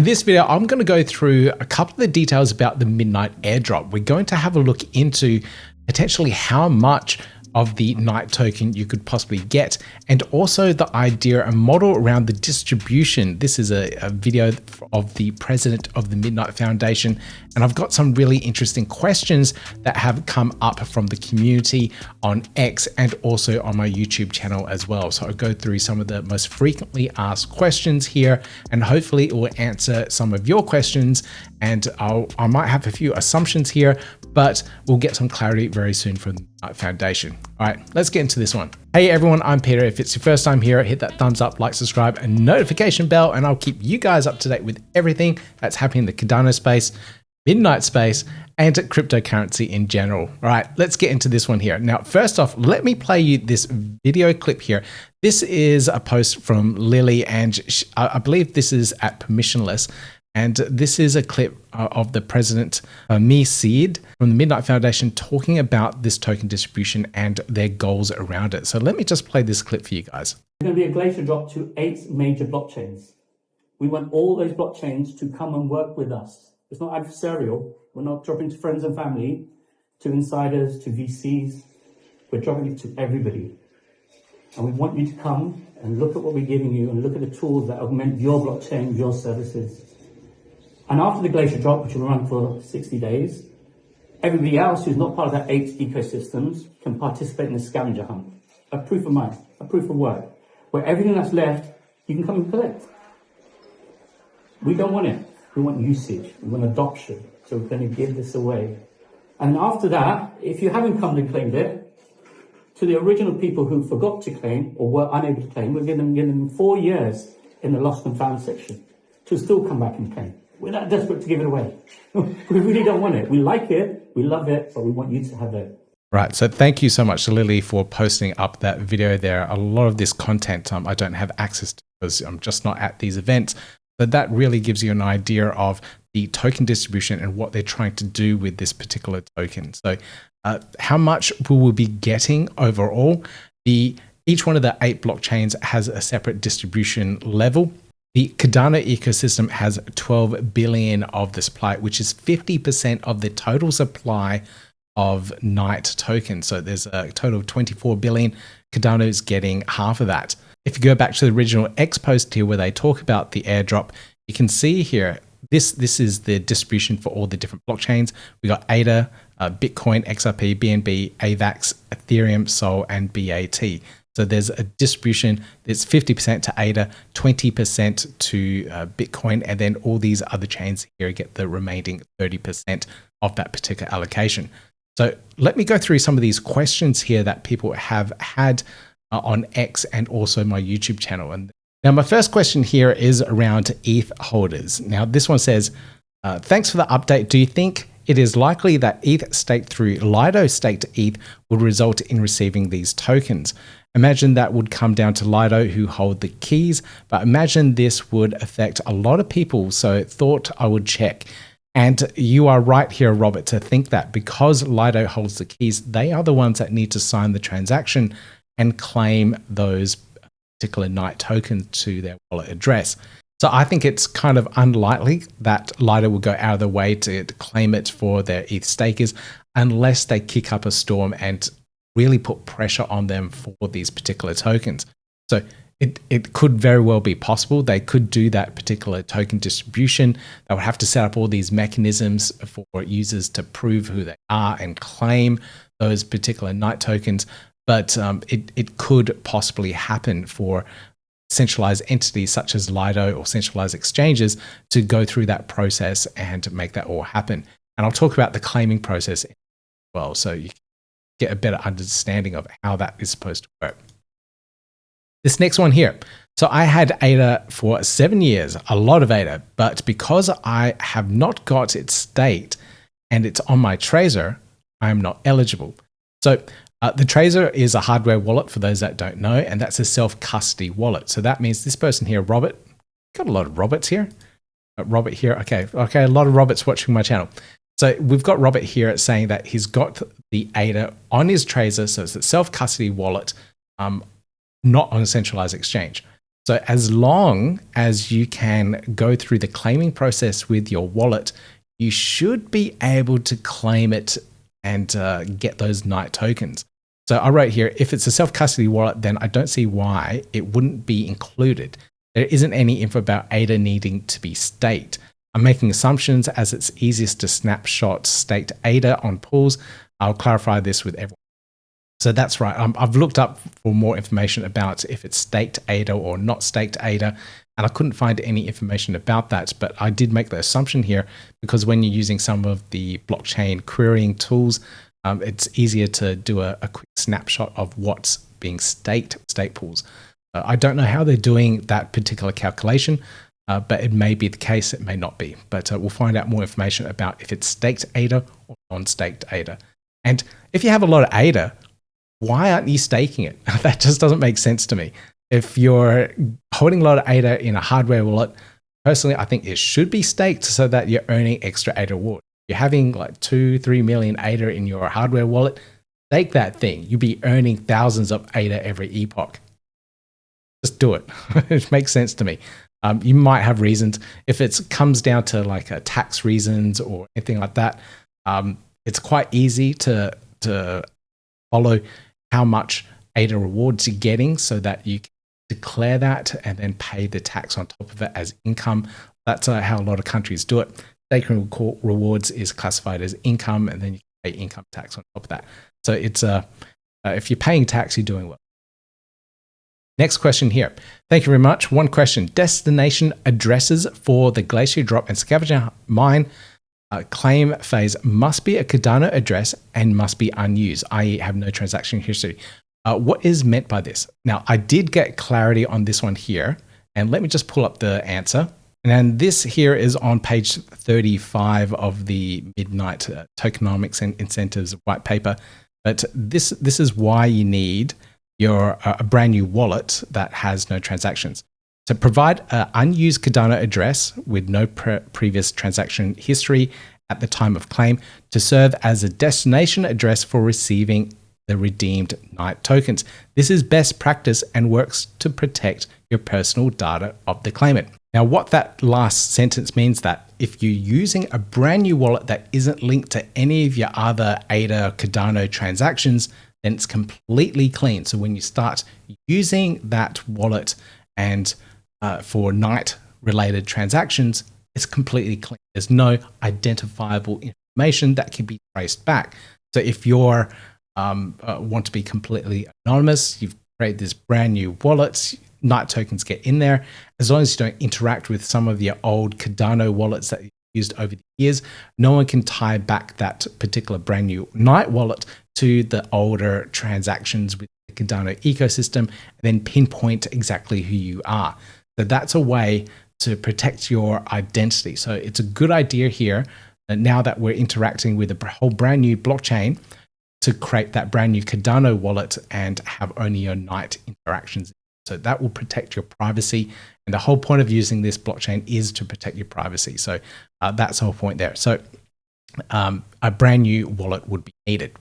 In this video, I'm going to go through a couple of the details about the Midnight airdrop. We're going to have a look into potentially how much of the Night token you could possibly get, and also the idea and model around the distribution. This is a video of the president of the Midnight Foundation, and I've got some really interesting questions that have come up from the community on X and also on my YouTube channel as well. So I'll go through some of the most frequently asked questions here, and hopefully it will answer some of your questions. And I might have a few assumptions here, but we'll get some clarity very soon from the Midnight Foundation. All right, let's get into this one. Hey everyone, I'm Peter. If it's your first time here, hit that thumbs up, like, subscribe, and notification bell, and I'll keep you guys up to date with everything that's happening in the Cardano space, Midnight space, and cryptocurrency in general. All right, let's get into this one here. Now, first off, let me play you this video clip here. This is a post from Lily, and I believe this is at permissionless. And this is a clip of the president, Mees Seid, from the Midnight Foundation, talking about this token distribution and their goals around it. So let me just play this clip for you guys. There's going to be a Glacier drop to 8 major blockchains. We want all those blockchains to come and work with us. It's not adversarial. We're not dropping to friends and family, to insiders, to VCs. We're dropping it to everybody. And we want you to come and look at what we're giving you and look at the tools that augment your blockchain, your services. And after the Glacier drop, which will run for 60 days, everybody else who's not part of that 8 ecosystems can participate in the scavenger hunt. A proof of mind, a proof of work, where everything that's left, you can come and collect. We don't want it. We want usage. We want adoption. So we're going to give this away. And after that, if you haven't come and claimed it, to the original people who forgot to claim or were unable to claim, we're giving them 4 years in the lost and found section to still come back and claim. We're not desperate to give it away. We really don't want it. We like it, we love it, but we want you to have it. Right, so thank you so much to Lily for posting up that video there. A lot of this content I don't have access to because I'm just not at these events, but that really gives you an idea of the token distribution and what they're trying to do with this particular token. So how much will we be getting overall? Each one of the 8 blockchains has a separate distribution level. The Cardano ecosystem has 12 billion of the supply, which is 50% of the total supply of Night tokens. So there's a total of 24 billion. Cardano is getting half of that. If you go back to the original X post here where they talk about the airdrop, you can see here, this is the distribution for all the different blockchains. We got ADA, Bitcoin, XRP, BNB, AVAX, Ethereum, Sol, and BAT. So there's a distribution that's 50% to ADA, 20% to Bitcoin, and then all these other chains here get the remaining 30% of that particular allocation. So let me go through some of these questions here that people have had on X and also my YouTube channel. And now my first question here is around ETH holders. Now this one says, thanks for the update. Do you think it is likely that ETH staked through LIDO staked ETH would result in receiving these tokens? Imagine that would come down to LIDO who hold the keys, but imagine this would affect a lot of people. So thought I would check. And you are right here, Robert, to think that because LIDO holds the keys, they are the ones that need to sign the transaction and claim those particular Night tokens to their wallet address. So I think it's kind of unlikely that LIDO will go out of the way to claim it for their ETH stakers unless they kick up a storm and really put pressure on them for these particular tokens. So it could very well be possible. They could do that particular token distribution. They would have to set up all these mechanisms for users to prove who they are and claim those particular Night tokens. But it could possibly happen for centralized entities such as LIDO or centralized exchanges to go through that process and make that all happen. And I'll talk about the claiming process as well, so you can get a better understanding of how that is supposed to work. This next one here. So I had ADA for 7 years, a lot of ADA, but because I have not got it staked and it's on my Trezor, I am not eligible. So the Trezor is a hardware wallet for those that don't know, and that's a self-custody wallet. So that means this person here, Robert, got a lot of Roberts here. Robert here, okay, a lot of Roberts watching my channel. So we've got Robert here saying that he's got the ADA on his Trezor, so it's a self-custody wallet, not on a centralized exchange. So as long as you can go through the claiming process with your wallet, you should be able to claim it and get those NIGHT tokens. So I wrote here, if it's a self-custody wallet, then I don't see why it wouldn't be included. There isn't any info about ADA needing to be staked. I'm making assumptions as it's easiest to snapshot staked ADA on pools. I'll clarify this with everyone. So that's right. I've looked up for more information about if it's staked ADA or not staked ADA, and I couldn't find any information about that. But I did make the assumption here because when you're using some of the blockchain querying tools, it's easier to do a quick snapshot of what's being staked, stake pools. I don't know how they're doing that particular calculation, but it may be the case, it may not be. But we'll find out more information about if it's staked ADA or non-staked ADA. And if you have a lot of ADA, why aren't you staking it? That just doesn't make sense to me. If you're holding a lot of ADA in a hardware wallet, personally, I think it should be staked so that you're earning extra ADA reward. You're having like 2-3 million ADA in your hardware wallet, stake that thing. You'll be earning thousands of ADA every epoch. Just do it. It makes sense to me. You might have reasons. If it comes down to like tax reasons or anything like that, it's quite easy to follow how much ADA rewards you're getting so that you can declare that and then pay the tax on top of it as income. That's how a lot of countries do it. Staking rewards is classified as income, and then you pay income tax on top of that. So it's if you're paying tax, you're doing well. Next question here. Thank you very much. One question. Destination addresses for the Glacier drop and scavenger mine claim phase must be a Cardano address and must be unused, i.e. have no transaction history. What is meant by this? Now, I did get clarity on this one here, and let me just pull up the answer. And this here is on page 35 of the Midnight Tokenomics and Incentives white paper. But this is why you need a brand new wallet that has no transactions. To provide an unused Cardano address with no previous transaction history at the time of claim to serve as a destination address for receiving the redeemed NIGHT tokens. This is best practice and works to protect your personal data of the claimant. Now, what that last sentence means that if you're using a brand new wallet that isn't linked to any of your other ADA Cardano transactions, then it's completely clean. So when you start using that wallet and for NIGHT related transactions, it's completely clean. There's no identifiable information that can be traced back. So if you're want to be completely anonymous, you've created this brand new wallet, NIGHT tokens get in there. As long as you don't interact with some of your old Cardano wallets that you've used over the years, no one can tie back that particular brand new NIGHT wallet to the older transactions with the Cardano ecosystem and then pinpoint exactly who you are. So that's a way to protect your identity. So it's a good idea here that now that we're interacting with a whole brand new blockchain to create that brand new Cardano wallet and have only your NIGHT interactions. So that will protect your privacy. And the whole point of using this blockchain is to protect your privacy. So that's the whole point there. So a brand new wallet would be needed.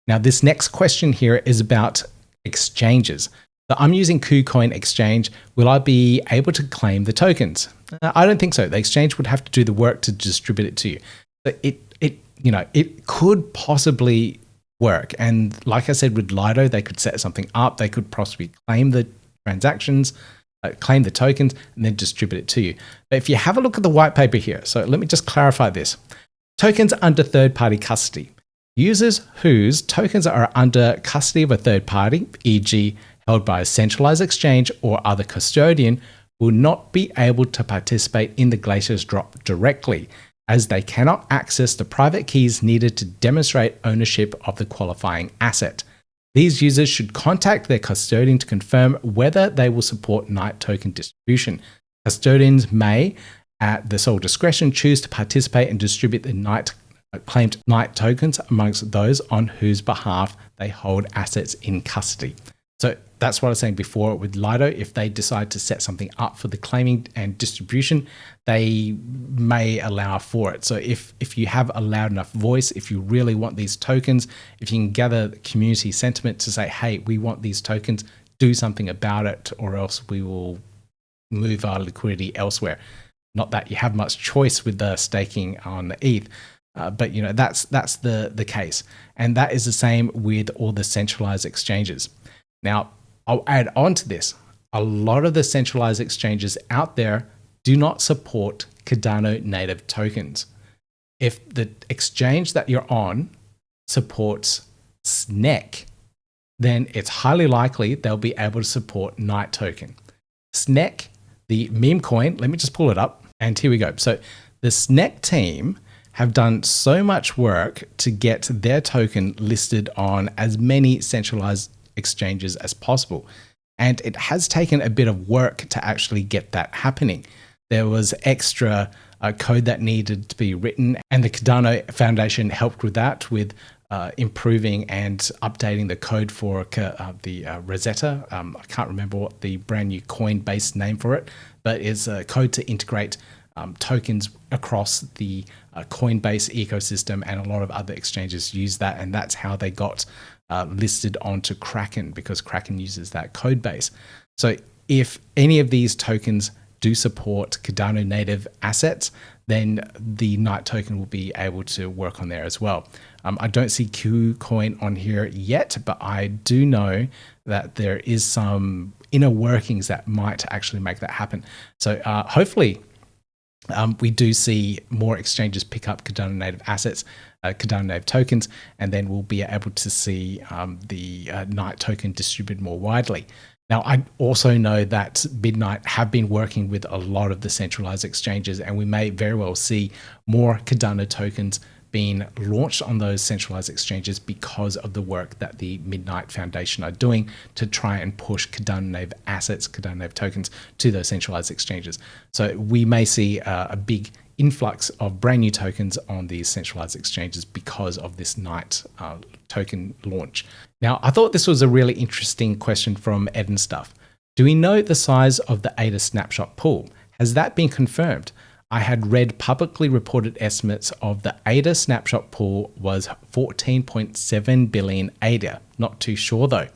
Now, this next question here is about exchanges. So I'm using KuCoin Exchange. Will I be able to claim the tokens? I don't think so. The exchange would have to do the work to distribute it to you. So it could possibly work. And like I said, with LIDO, they could set something up. They could possibly claim the transactions, claim the tokens, and then distribute it to you. But if you have a look at the white paper here, so let me just clarify this. Tokens under third-party custody. Users whose tokens are under custody of a third party, e.g. held by a centralized exchange or other custodian, will not be able to participate in the Glacier's drop directly, as they cannot access the private keys needed to demonstrate ownership of the qualifying asset. These users should contact their custodian to confirm whether they will support NIGHT token distribution. Custodians may, at their sole discretion, choose to participate and distribute the claimed NIGHT tokens amongst those on whose behalf they hold assets in custody. So that's what I was saying before with LIDO. If they decide to set something up for the claiming and distribution, they may allow for it. So if you have a loud enough voice, if you really want these tokens, if you can gather community sentiment to say, hey, we want these tokens, do something about it, or else we will move our liquidity elsewhere. Not that you have much choice with the staking on the ETH, but that's the case, and that is the same with all the centralized exchanges. Now, I'll add on to this. A lot of the centralized exchanges out there do not support Cardano native tokens. If the exchange that you're on supports SNEC, then it's highly likely they'll be able to support Night token. SNEC, the meme coin, let me just pull it up, and here we go. So the SNEC team have done so much work to get their token listed on as many centralized exchanges as possible. And it has taken a bit of work to actually get that happening. There was extra code that needed to be written, and the Cardano Foundation helped with that, with improving and updating the code for the Rosetta. I can't remember what the brand new Coinbase name for it, but it's a code to integrate tokens across the Coinbase ecosystem, and a lot of other exchanges use that, and that's how they got listed onto Kraken, because Kraken uses that code base. So if any of these tokens do support Cardano native assets, then the Night token will be able to work on there as well. I don't see KuCoin on here yet, but I do know that there is some inner workings that might actually make that happen. So hopefully we do see more exchanges pick up Cardano native assets, Cardano native tokens, and then we'll be able to see the Night token distributed more widely. Now, I also know that Midnight have been working with a lot of the centralized exchanges, and we may very well see more Cardano tokens being launched on those centralized exchanges because of the work that the Midnight Foundation are doing to try and push Cardano native assets, Cardano native tokens to those centralized exchanges. So we may see a big influx of brand new tokens on these centralized exchanges because of this Night token launch. Now, I thought this was a really interesting question from Ed and Stuff. Do we know the size of the ADA Snapshot pool? Has that been confirmed? I had read publicly reported estimates of the ADA Snapshot pool was 14.7 billion ADA. Not too sure though.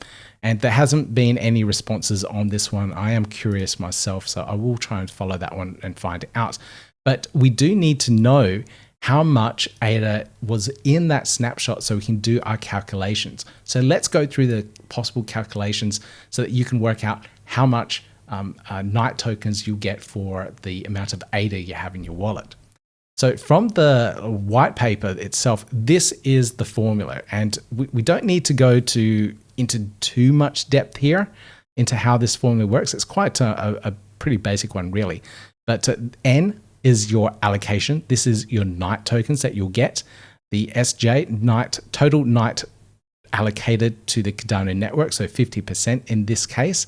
And there hasn't been any responses on this one. I am curious myself, so I will try and follow that one and find out. But we do need to know how much ADA was in that snapshot so we can do our calculations. So let's go through the possible calculations so that you can work out how much Night tokens you get for the amount of ADA you have in your wallet. So from the white paper itself, this is the formula, and we don't need to go into too much depth here into how this formula works. It's quite a pretty basic one, really. But N is your allocation. This is your Night tokens that you'll get. The SJ, Night, total Night allocated to the Cardano network, so 50% in this case.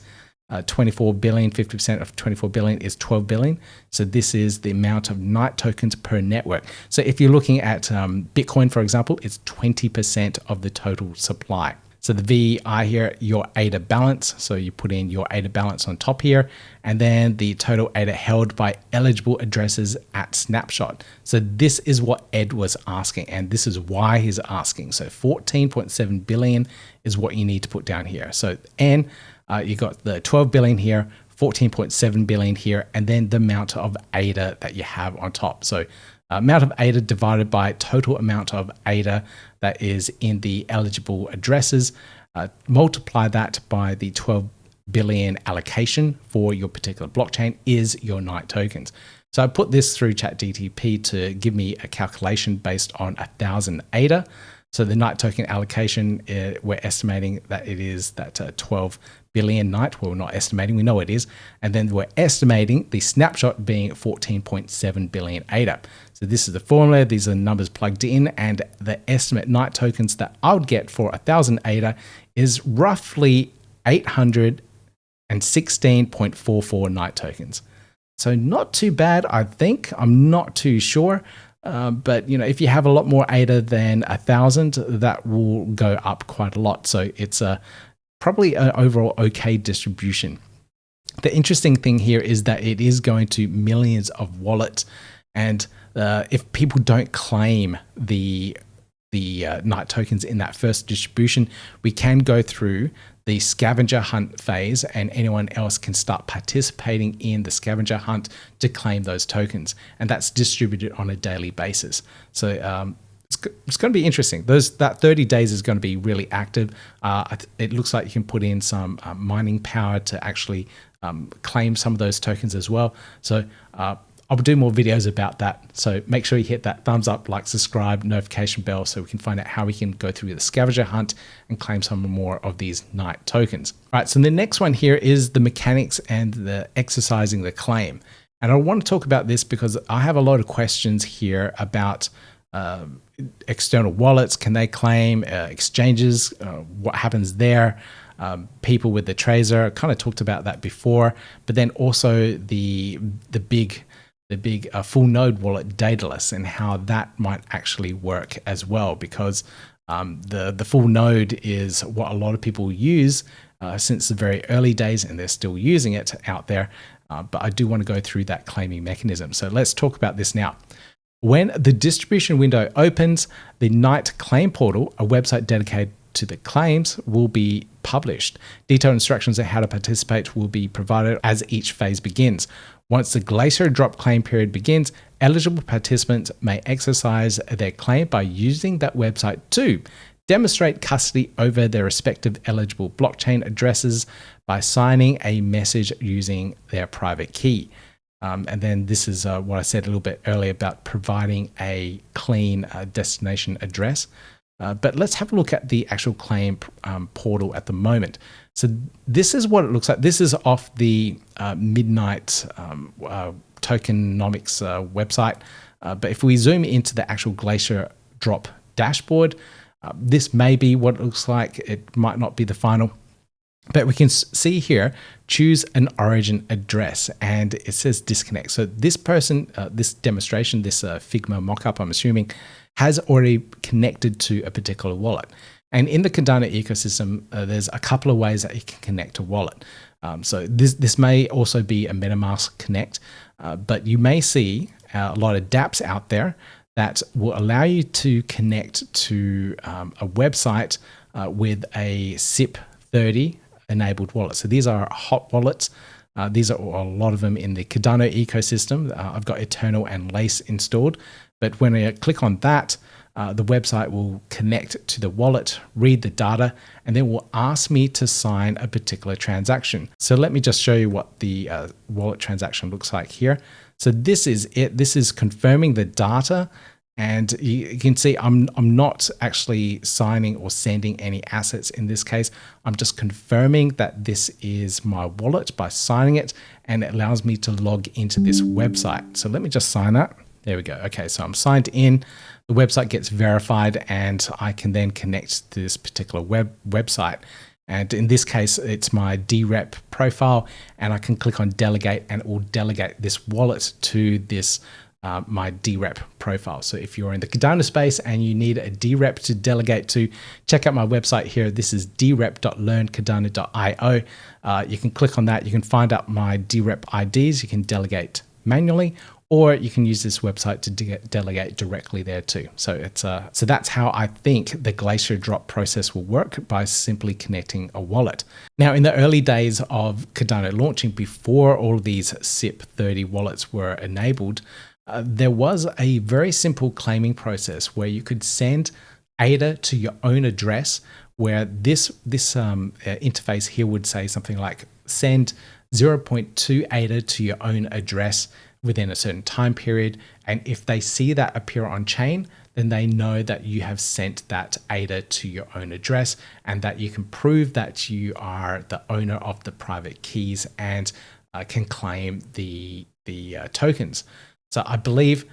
24 billion, 50% of 24 billion is 12 billion. So this is the amount of Night tokens per network. So if you're looking at Bitcoin, for example, it's 20% of the total supply. So the VI here, your ADA balance. So you put in your ADA balance on top here, and then the total ADA held by eligible addresses at Snapshot. So this is what Ed was asking, and this is why he's asking. So 14.7 billion is what you need to put down here. So N, you got the 12 billion here, 14.7 billion here, and then the amount of ADA that you have on top. So amount of ADA divided by total amount of ADA that is in the eligible addresses, multiply that by the 12 billion allocation for your particular blockchain is your Night tokens. So I put this through ChatGPT to give me a calculation based on 1,000 ADA. So the Night token allocation, we're estimating that it is that 12 billion Night. Well, we're not estimating, we know it is. And then we're estimating the snapshot being 14.7 billion ADA. So this is the formula, these are the numbers plugged in, and the estimate Night tokens that I would get for 1,000 ADA is roughly 816.44 Night tokens. So not too bad, I think. I'm not too sure. But if you have a lot more ADA than 1,000, that will go up quite a lot. So it's probably an overall okay distribution. The interesting thing here is that it is going to millions of wallets, and if people don't claim the Night tokens in that first distribution, we can go through the scavenger hunt phase, and anyone else can start participating in the scavenger hunt to claim those tokens. And that's distributed on a daily basis. So it's going to be interesting. That 30 days is going to be really active. It looks like you can put in some mining power to actually claim some of those tokens as well. So I'll do more videos about that. So make sure you hit that thumbs up, like, subscribe, notification bell, so we can find out how we can go through the scavenger hunt and claim some more of these night tokens. All right, so the next one here is the mechanics and the exercising the claim. And I want to talk about this because I have a lot of questions here about external wallets. Can they claim exchanges? What happens there? People with the Tracer, I kind of talked about that before, but then also the big full node wallet Daedalus and how that might actually work as well, because the full node is what a lot of people use since the very early days, and they're still using it out there. But I do want to go through that claiming mechanism. So let's talk about this now. When the distribution window opens, the Night Claim Portal, a website dedicated to the claims, will be published. Detailed instructions on how to participate will be provided as each phase begins. Once the Glacier drop claim period begins, eligible participants may exercise their claim by using that website to demonstrate custody over their respective eligible blockchain addresses by signing a message using their private key. And then this is what I said a little bit earlier about providing a clean destination address. But let's have a look at the actual claim portal at the moment. So this is what it looks like. This is off the Midnight tokenomics website. But if we zoom into the actual GlacierDrop dashboard, this may be what it looks like. It might not be the final. But we can see here, choose an origin address, and it says disconnect. So this person, this demonstration, this Figma mockup, I'm assuming, has already connected to a particular wallet. And in the Cardano ecosystem, there's a couple of ways that you can connect a wallet. So this may also be a MetaMask Connect, but you may see a lot of dApps out there that will allow you to connect to a website with a SIP30 enabled wallet. So these are hot wallets. These are a lot of them in the Cardano ecosystem. I've got Eternal and Lace installed, but when I click on that, the website will connect to the wallet, read the data, and then will ask me to sign a particular transaction. So let me just show you what the wallet transaction looks like here. So this is it. This is confirming the data. And you can see I'm not actually signing or sending any assets in this case. I'm just confirming that this is my wallet by signing it, and it allows me to log into this website. So let me just sign that. There we go. Okay, so I'm signed in. The website gets verified, and I can then connect to this particular website. And in this case, it's my DREP profile, and I can click on delegate, and it will delegate this wallet to this my DREP profile. So if you're in the Cardano space and you need a DREP to delegate to, check out my website here. This is drep.learncardano.io. You can click on that. You can find out my DREP IDs. You can delegate manually, or you can use this website to delegate directly there too. So it's so that's how I think the GlacierDrop process will work, by simply connecting a wallet. Now, in the early days of Cardano launching, before all of these SIP30 wallets were enabled, there was a very simple claiming process where you could send ADA to your own address, where this interface here would say something like send 0.2 ADA to your own address within a certain time period. And if they see that appear on chain, then they know that you have sent that ADA to your own address, and that you can prove that you are the owner of the private keys and can claim the tokens. So I believe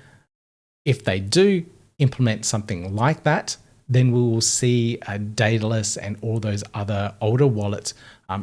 if they do implement something like that, then we will see Daedalus and all those other older wallets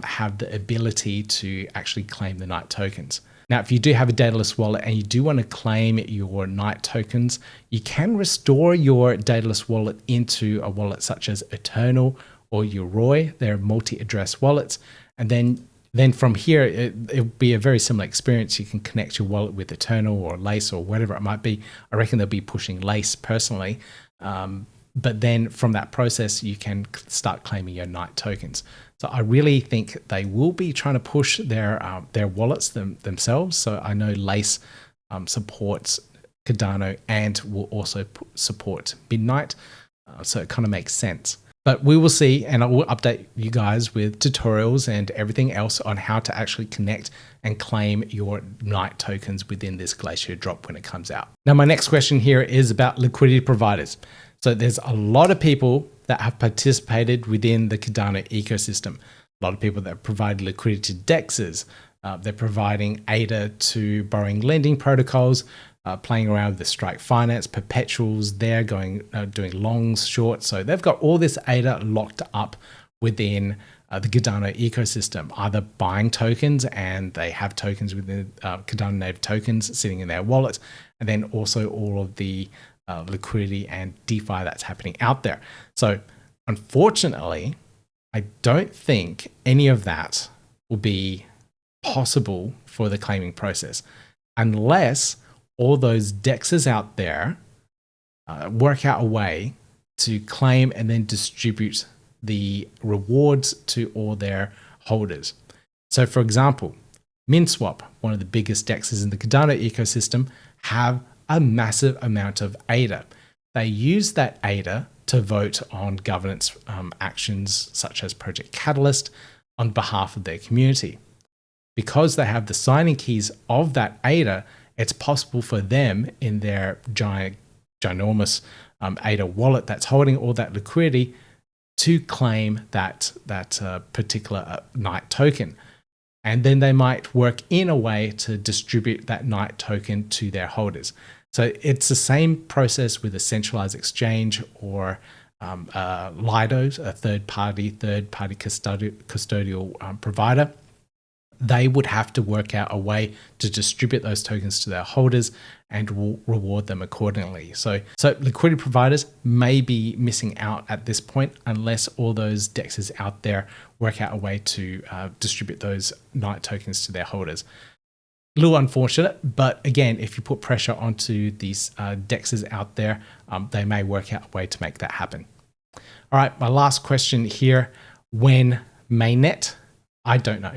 have the ability to actually claim the Night tokens. Now, if you do have a Daedalus wallet and you do want to claim your Night tokens, you can restore your Daedalus wallet into a wallet such as Eternal or Yoroi. They're multi-address wallets. And then from here, it'll be a very similar experience. You can connect your wallet with Eternal or Lace or whatever it might be. I reckon they'll be pushing Lace personally. But then from that process, you can start claiming your Knight tokens. So I really think they will be trying to push their wallets themselves. So I know Lace supports Cardano and will also support Midnight. So it kind of makes sense. But we will see, and I will update you guys with tutorials and everything else on how to actually connect and claim your Knight tokens within this Glacier drop when it comes out. Now, my next question here is about liquidity providers. So there's a lot of people that have participated within the Cardano ecosystem. A lot of people that provide liquidity to DEXs. They're providing ADA to borrowing lending protocols, playing around with the Strike Finance, perpetuals, they're doing longs, shorts. So they've got all this ADA locked up within the Cardano ecosystem, either buying tokens, and they have tokens within Cardano native tokens sitting in their wallet, and then also all of the liquidity and DeFi that's happening out there. So unfortunately, I don't think any of that will be possible for the claiming process unless all those DEXs out there work out a way to claim and then distribute the rewards to all their holders. So for example, MinSwap, one of the biggest DEXs in the Cardano ecosystem, have a massive amount of ADA. They use that ADA to vote on governance actions such as Project Catalyst on behalf of their community. Because they have the signing keys of that ADA, it's possible for them in their ginormous ADA wallet that's holding all that liquidity to claim that particular Knight token. And then they might work in a way to distribute that Knight token to their holders. So it's the same process with a centralized exchange or LIDO, a third-party custodial provider. They would have to work out a way to distribute those tokens to their holders and will reward them accordingly. So liquidity providers may be missing out at this point unless all those DEXs out there work out a way to distribute those Knight tokens to their holders. A little unfortunate, but again, if you put pressure onto these DEXs out there, they may work out a way to make that happen. All right, my last question here. When mainnet? I don't know.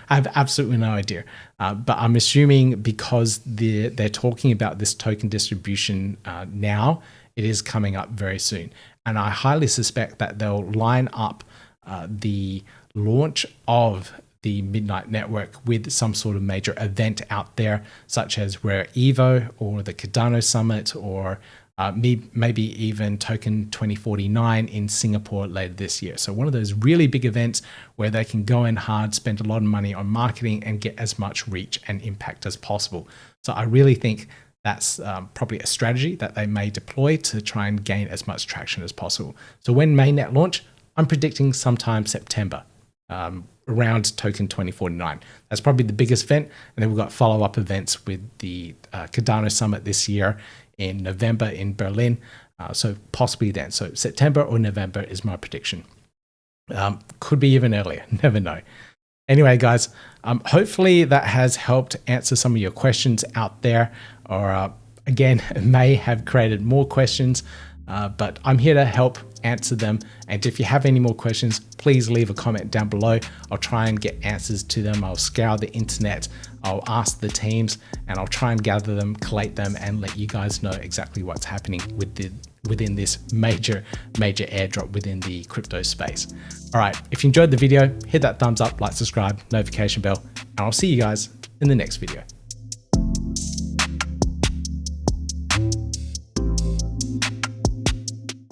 I have absolutely no idea. But I'm assuming because they're talking about this token distribution now, it is coming up very soon. And I highly suspect that they'll line up the launch of the Midnight Network with some sort of major event out there, such as Rare Evo or the Cardano Summit, or maybe even Token 2049 in Singapore later this year. So one of those really big events where they can go in hard, spend a lot of money on marketing and get as much reach and impact as possible. So I really think that's probably a strategy that they may deploy to try and gain as much traction as possible. So when mainnet launch, I'm predicting sometime September, around Token 2049. That's probably the biggest event. And then we've got follow-up events with the Cardano Summit this year in November in Berlin. So possibly then. So September or November is my prediction. Could be even earlier, never know. Anyway, guys, hopefully that has helped answer some of your questions out there, or again, it may have created more questions, but I'm here to help answer them. And if you have any more questions, please leave a comment down below. I'll try and get answers to them. I'll scour the internet. I'll ask the teams and I'll try and gather them, collate them, and let you guys know exactly what's happening within this major airdrop within the crypto space. All right, if you enjoyed the video, hit that thumbs up, like, subscribe, notification bell, and I'll see you guys in the next video.